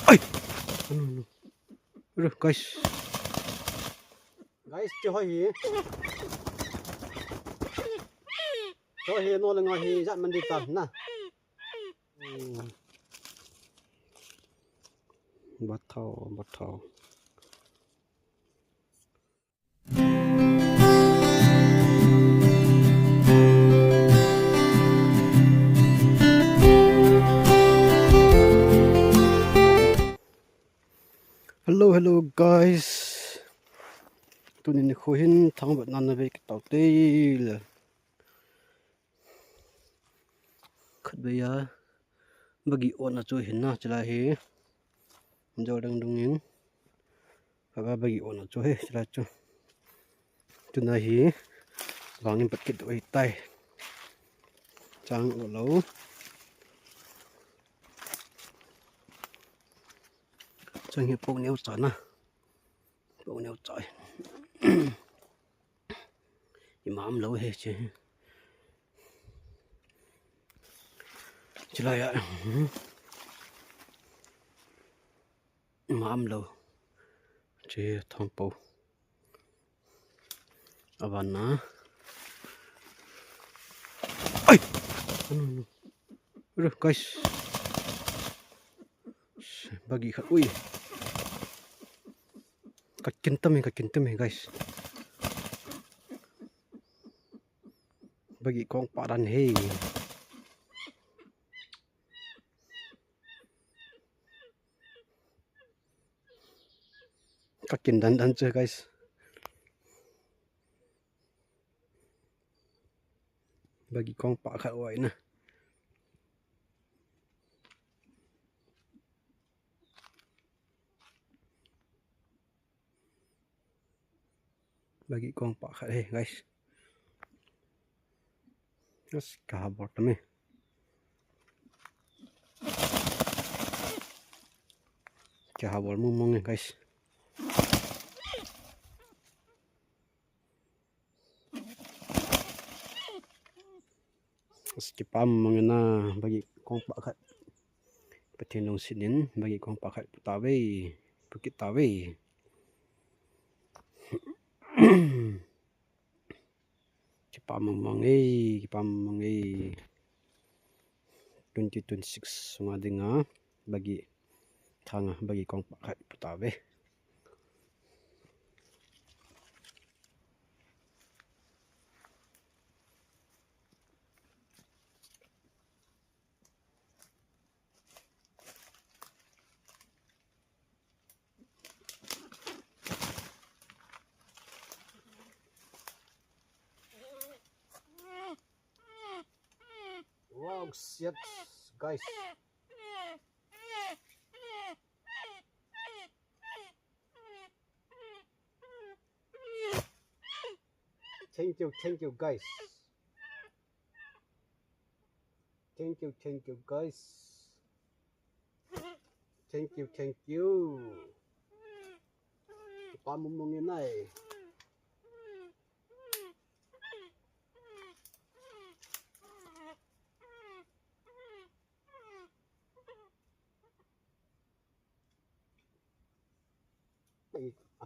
Ay! Ano? Guys. Guys, cho hi. Cho hi no lang hi zat man dit na. Bắt thầu. Hello guys. Tụi mình khôi hin thằng bạn nan về cái tàu tê là. Khất bây giờ bagi ôn là chơi hin na chला he. Giờ đang đông những. Và bagi ôn là chơi chla cho. Tụi này hi vàng in bật cái đội tay. Trang ở lâu. Trang hiệp bộ nêu chán à. Bộ nêu trời. Imam lâu hết chứ. Chỉ là imam lâu. Chứ thong bộ. Avana. Ay! Ano? Guys. Bagi khát ui. Cách kinh tâm guys. Bagi con padan he. Cách kinh dan chơi guys. Bagi con pak khát ui nè. Bagi con pak khát he guys. Just cả bottom eh. Cả bol mumong guys. Skipam mangena bagi kong pak khat patinong sinin bagi kong pak khat putawe Bukit Tawe. Kipam mangai 2026 sunga denga bagi thanga bagi kong pak khat putawe. Wow, shit, guys. Thank you guys. Thank you guys. Thank you. Pamumungin na eh.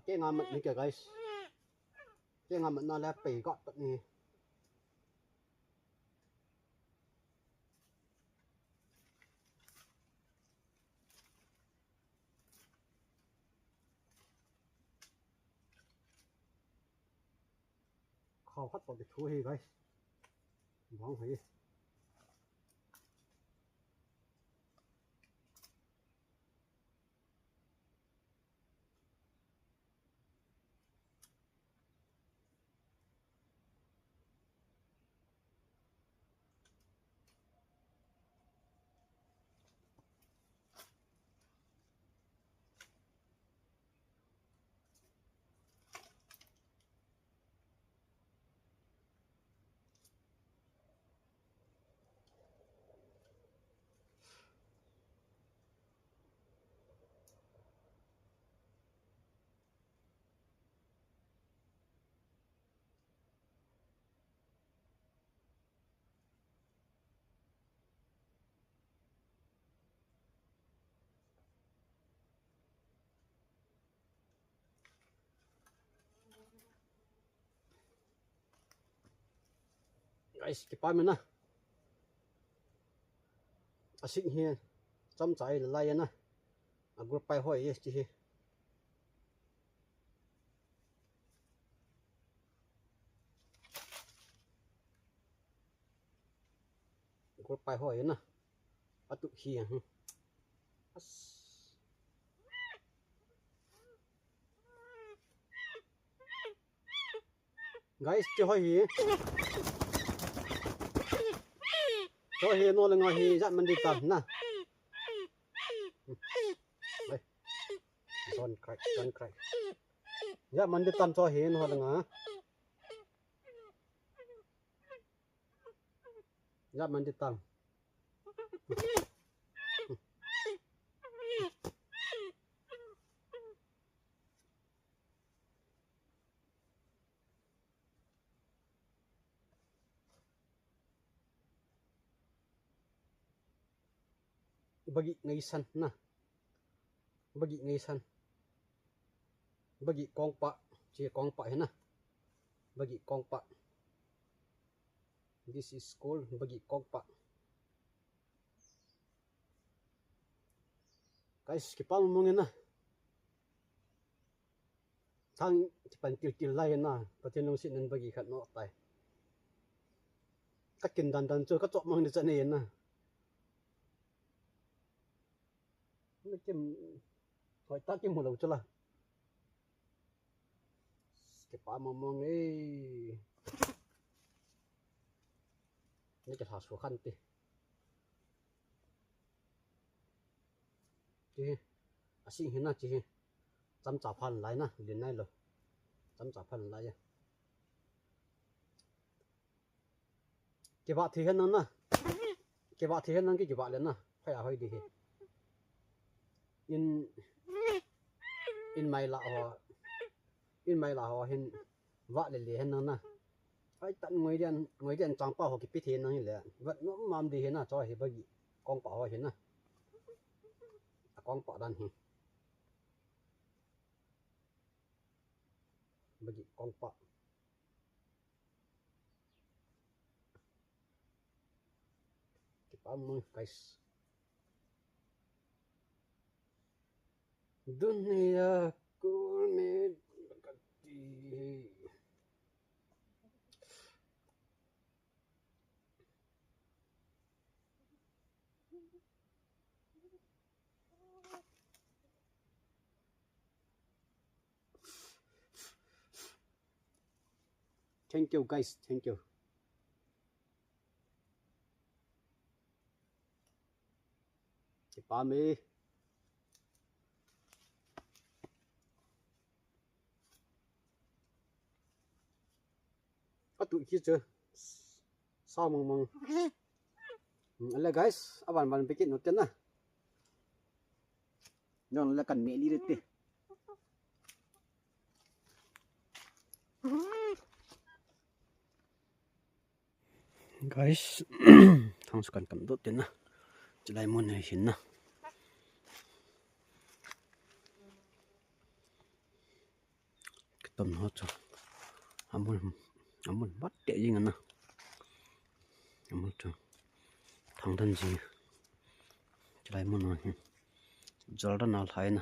Cái ngamat ni guys. Cái ngamat na la pe got pat ni. Khao phát bột thua hi guys. Vắng hi. guys cái pa mình na asing hiền chăm trái lại na group pai hoi yes chi group pai hoi na atu hiền guys cho hoi hi cho hi nó là ngồi hi dặn mình đi tầm na đây don crack dặn mình đi tầm cho hi nó là ngã dặn mình đi tầm bagi ngaisan na bagi ngaisan bagi kong pa chi kong pa na bagi kong pa this is called bagi kong pa guys kipang mong na thang pan til lai na patinong sin nan bagi khat no tai takin dan chu ka chok mang ni chane na kim hỏi ta kim một đầu cho là cái pa mong ấyนี่จะถอดหัวขั้นติจีอาสิ่งเห็นนะจีจำจ่าพันไรนะเรียนได้เลยจำจ่าพันไรอ่ะเก็บบัตรที่เห็นนั่นนะเก็บบัตรที่เห็นนั่นก็เก็บบัตรเลยนะใครเอาให้ดีin mai la ho hin wa le le hen na ai tan ngoi dian chang pa ho ki pi the na hi le wat no mam di he na cho he bagi kong pa ho he na kong pa dan hi bagi kong pa ki pa mo guys dunia ku med berkati thank you guys thank you Pame tụi kia chưa sao mong là guys bạn bikin nốt chân na non là cần mẹ đi được guys thằng cần cầm đốt chân na chỉ lại muốn này xin na cái tôm hết rồi 한번 bắt để gì ngân nào 한번 좀 당단지 lại muốn nói giờ đó nào thấy nè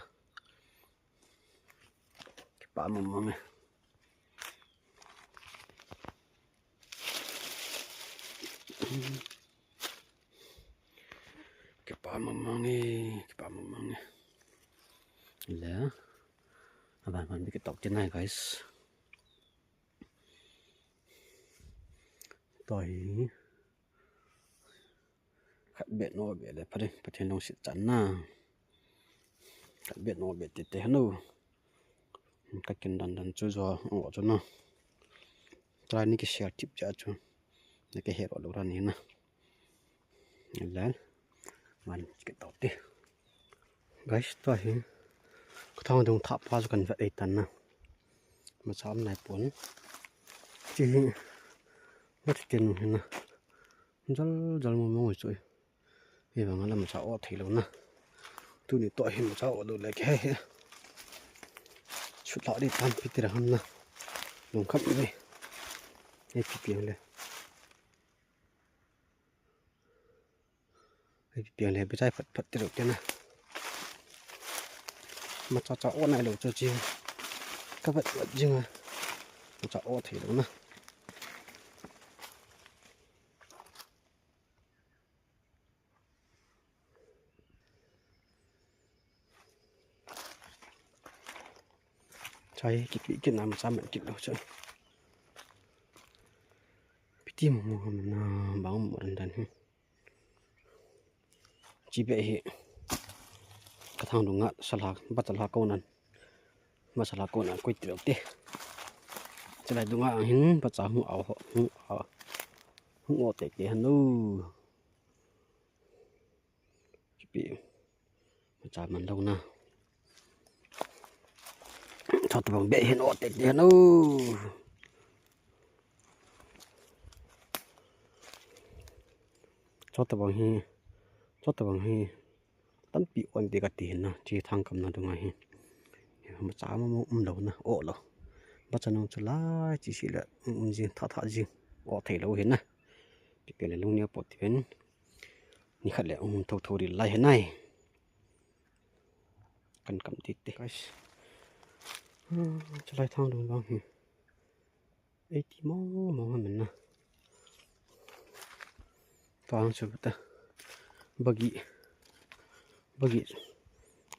cái bà mông này cái bà mông này là bạn biết cái tóc trên này guys tôi khát biệt nó biệt là phải thêm nông sản chắn na khát biệt nó biệt tết tết nữa cách kinh đàn chui giò ở chỗ nào trai ní cái xe chip trả cho ní cái hẹp ở đâu ra ní nè lên mình cái tàu đi guys tôi cái thằng đồng tháp pha cho cần vậy tần nè mà sao này bốn chỉ mất tiền nè rất mong rồi hy vọng là một cháu thì luôn nè tôi đi tội một cháu được lại cái chút lọ đi tan pít ra hơn nè đúng khắp đi đây pít tiền lên เปลี่ยนเลยไปใช้ผัดติดกันนะมาจะอ้วนไหนหรือจะจริงก็แบบจริงอ่ะจะอ้วนถี่แล้วนะใช้กินน้ำซ้ำเหมือนกินแล้วใช่พิธีมงคลมันบางหมดดันจีเบะกระทั่งดงะสลากบัตรลาโกนันมาสลากโกนันก๋วยเตี๋ยวเตะจะได้ดงะหินภาษาหัวเอาหัวเตะเตะฮันดูจีเบะภาษามันดงนะชอบตัวเบะเห็นโอเตะเตะฮันดูชอบตัวฮีตั้งปีวันเด็กกันตีนะที่ทางกำนันตรงไหนมาจ้ามาเหล่านะโอ้เหรอบัจนงจุลายจีสิละจริงท่าจริงโอ้เทเราเห็นนะที่เป็นลุงเนี่ยปวดเป็นนี่ขัดแล้วทดิไล่เห็นไหมกันกำติดเด็กจะไล่ทางดูบ้างไอ้ที่มองให้มันนะฟังสุดแต่บกี้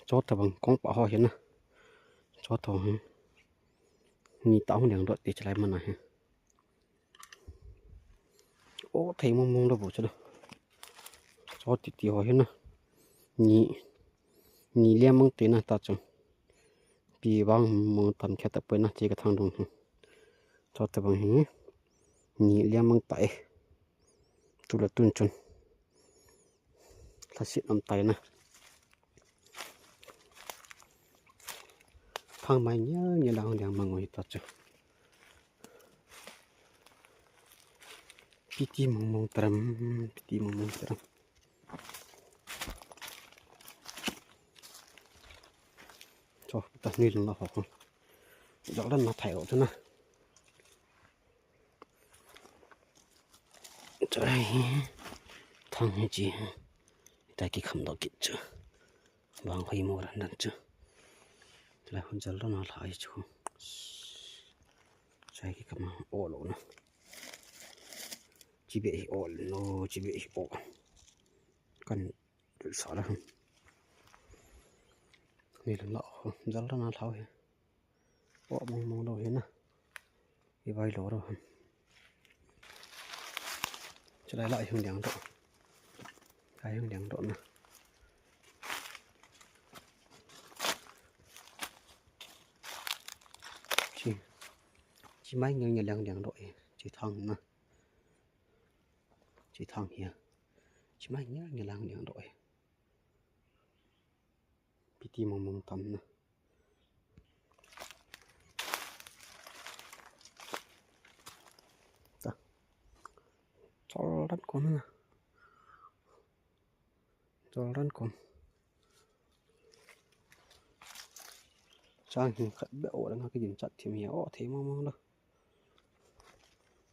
จอดแต่บางกองป่าหอยเห็นนะจอดทองนี่เต้าอย่างรถติดอะไรมันนะโอ้ไทยมองระบบจ้ะจอดติดหอยเห็นนะนี่เลี้ยมมึงตีนะตาจังปีบางมึงตันแค่ตะเปินนะเจกระทางตรงจอดแต่บางนี่เลี้ยมมึงไตตุลตุนจนถ้าสิน้ำไตนะทางไม้เนี่ยเราอย่างมังอยตัดจ้ะพิธีมงตรมจอตัดนี่ลงมาหอกจากนั้นมาถ่ายออกจ้ะนะใจทางให้จีแต่กี่คำดอกกิจจ้ะบางให้หมดนั่นจ้ะแล้วคนจะรับมาหลายชั่วใช่กี่คำโอ้โหนะจีเบะโอ้โนจีเบะโอ้กันดูสารนี่แหละจะรับมาเท่าไหร่โอ้มองเราเห็นนะอีไว้หล่อเราจะได้lại hướng đèn độ cái hướng đèn độ này chỉ mấy người nhà đèn độ chỉ thằng mà chỉ thằng here chỉ mấy nhá nhà đèn độ piti mong tầm nè cho rắn con nè cho rắn con sang thì khẩn bẹo đang cái gì chặt thì mèo thế mong đâu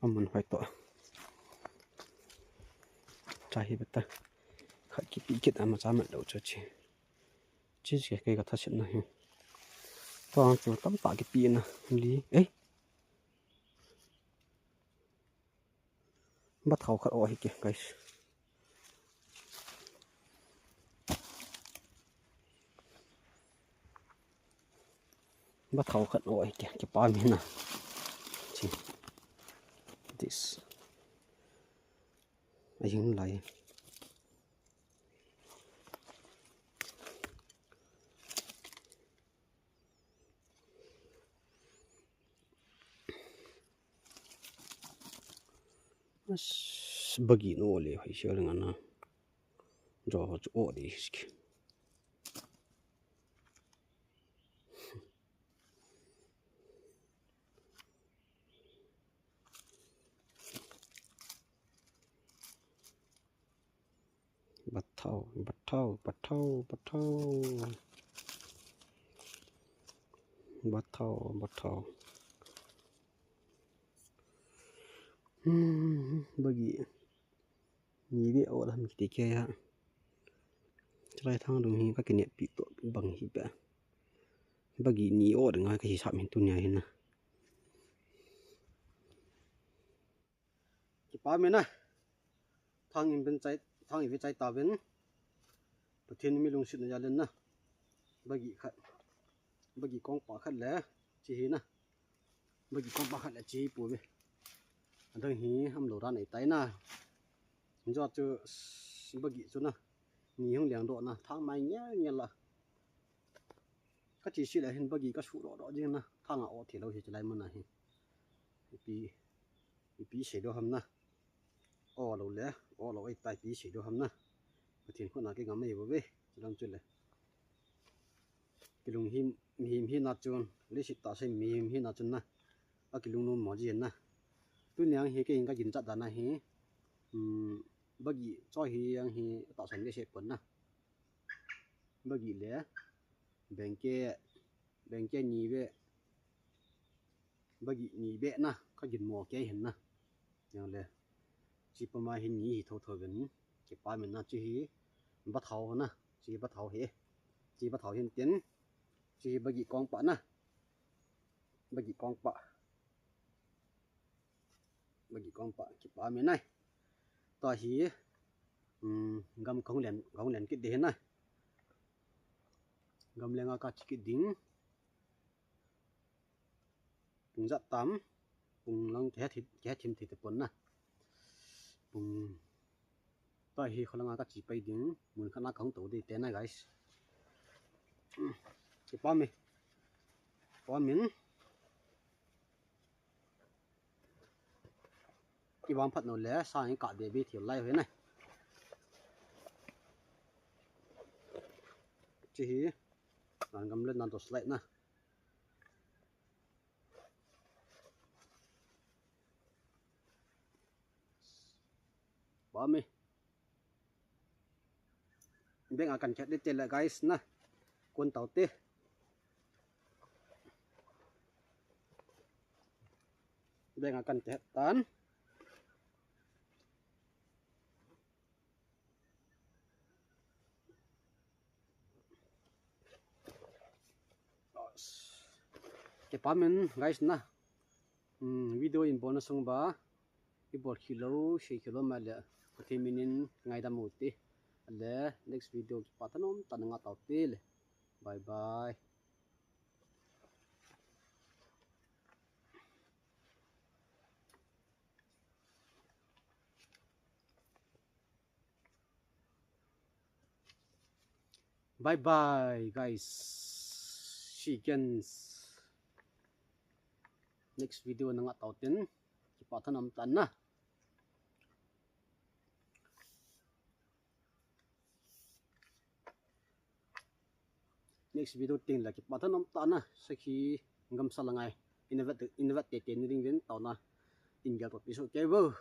mình phải tội trái bật ta khẩn kịp kịp mà ra mặt đầu cho chị cái cái thật sự này toàn chỗ tắm tạ cái pin nè lý ấy bắt khẩu khẩn oi kìa guys bắt khẩu khẩn oi kìa cái bao nhiêu nè chị this ai cũng lại bagi no le hai sure ngana jo o de ski bắt thau bagi ni be o lam ki ke ya selai thang dong hi ka kene pi to bang hi ba bagi ni o dang ka hi sam hin tu nya hin na ki pa me na thang in ben chai thang i vi chai ta ben pathen mi lung sit na ya len na bagi khat bagi kong pa khat le chi hi na bagi kong pa khat le chi pu be adang hi ham lo ran ai tai na jo chu bagi chu na ni hong liang do na thang mai nya nya la ka chi si la hin bagi ka su ro ro jing na thang a o thi lo hi chlai mun na hi pi se do ham na o lo le o lo ai tai pi se do ham na pathen ko na ke ngam ei bo be long chu le kilung hi na chun le si ta se mi hi na chun na a kilung no mo ji na tu nyang hi ke in ka jin cha da na hi bagi cho hi yang hi ta san le se pon na bagi le bengke ni be bagi ni be na ka jin mo ke hin na yang le chi pa ma hin ni tho tho ben ke pa men na chi hi ba thau na chi ba thau he chi ba thau hin ten chi bagi kong pa na bagi kong pa ki pa me nai to hi gam khong len ki de na gam lenga ka chi ki ding pung za tam pung lang the thim thi te pon na pung to hi kholanga ka chi pai ding mun khana khong to de te na guys ki pa me pa min ki wang phat no le sa hi ka de bi thi lai hoy na chi hi nan gam le nan to slide na pa me beng akan chat de te la guys na kon tau te beng akan chat tan ke pa men guys na video in bonus song ba i bor kilo 6 kilo ma le 30 minin ngai da mu ti le next video ki patanom tananga tau te le bye bye bye bye guys chickens next video nanga tau ten ki patanom tan na next video ting la ki patanom ta na sakhi ngam salangai inovat te ten ring ven tau na in ga to piso ke bo